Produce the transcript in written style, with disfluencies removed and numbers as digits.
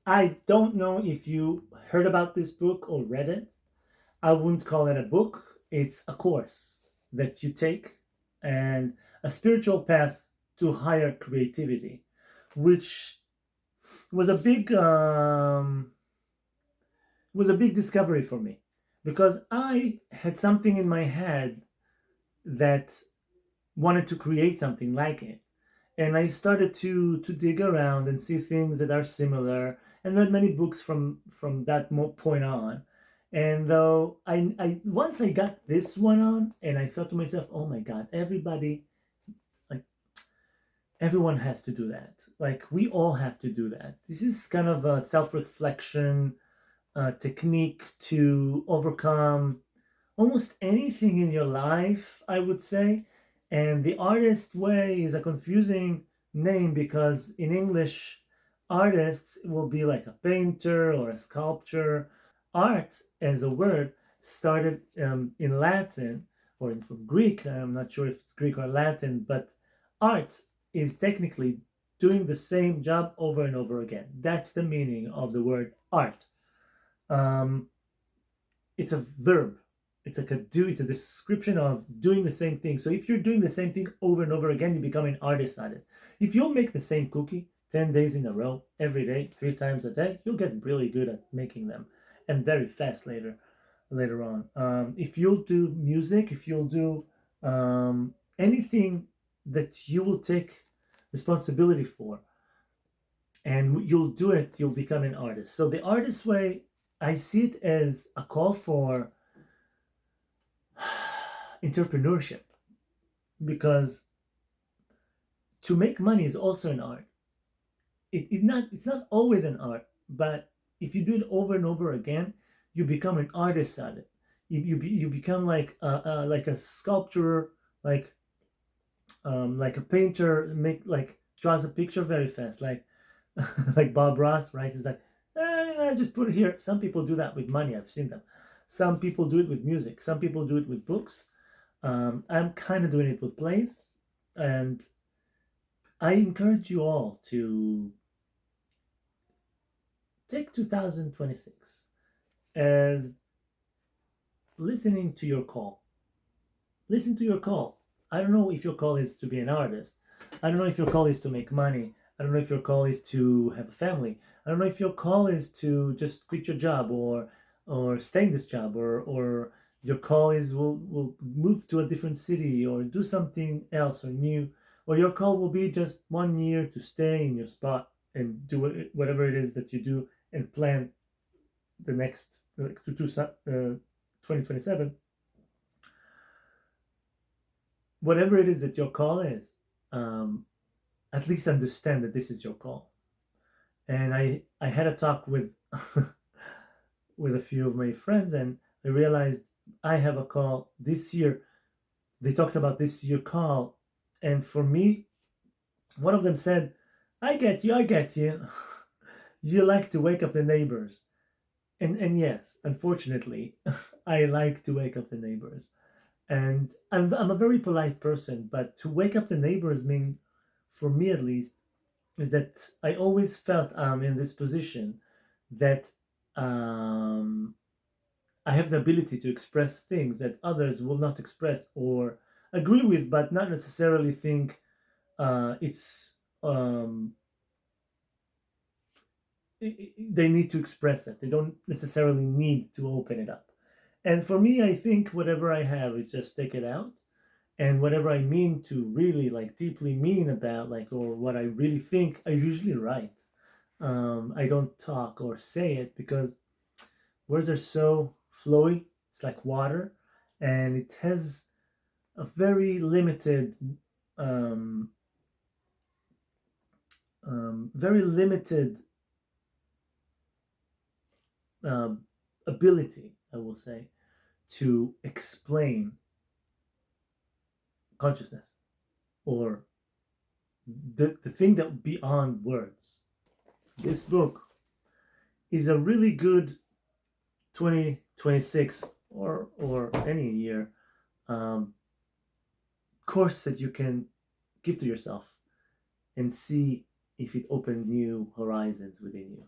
I don't know if you heard about this book or read it. I wouldn't call it a book. It's a course that you take and a spiritual path to higher creativity, which was a big discovery for me because I had something in my head that wanted to create something like it. And I started to dig around and see things that are similar and read many books from that point on. And though I once I got this one on and I thought to myself, oh my God, like everyone has to do that. Like we all have to do that. This is kind of a self-reflection technique to overcome almost anything in your life, I would say. And the artist way is a confusing name because in English, artists will be like a painter or a sculptor. Art as a word started in Latin or from Greek. I'm not sure if it's Greek or Latin, but art is technically doing the same job over and over again. That's the meaning of the word art. Um, it's a verb. It's like a do. It's a description of doing the same thing. So if you're doing the same thing over and over again, you become an artist at it. If you'll make the same cookie 10 days in a row, every day, 3 times a day, you'll get really good at making them, and very fast later on. If you'll do music, if you'll do anything that you will take responsibility for, and you'll do it, you'll become an artist. So the artist way, I see it as a call for entrepreneurship because to make money is also an art. It's not always an art, but if you do it over and over again, you become an artist at it. You become like a sculptor, like a painter, make like draws a picture very fast, like like Bob Ross, right? He's like, just put it here. Some people do that with money. I've seen them. Some people do it with music. Some people do it with books. I'm kind of doing it with plays, and I encourage you all to take 2026 as listening to your call. Listen to your call. I don't know if your call is to be an artist. I don't know if your call is to make money. I don't know if your call is to have a family. I don't know if your call is to just quit your job or stay in this job or your call is will move to a different city or do something else or new, or your call will be just 1 year to stay in your spot and do whatever it is that you do and plan the next to 2027. Whatever it is that your call is, um, at least understand that this is your call. And I had a talk with with a few of my friends, and I realized I have a call this year. They talked about this year call, and for me, one of them said, "I get you, I get you. You like to wake up the neighbors." And yes, unfortunately, I like to wake up the neighbors. And I'm a very polite person, but to wake up the neighbors mean, for me at least, is that I always felt I'm in this position that um, I have the ability to express things that others will not express or agree with, but not necessarily think it's they need to express it. They don't necessarily need to open it up. And for me, I think whatever I have is just take it out, and whatever I mean to really like deeply mean about like or what I really think, I usually write. I don't talk or say it because words are so flowy. It's like water, and it has a very limited, um, very limited um, ability, I will say, to explain consciousness or the thing that beyond words. This book is a really good 2026 or any year um, course that you can give to yourself and see if it opened new horizons within you.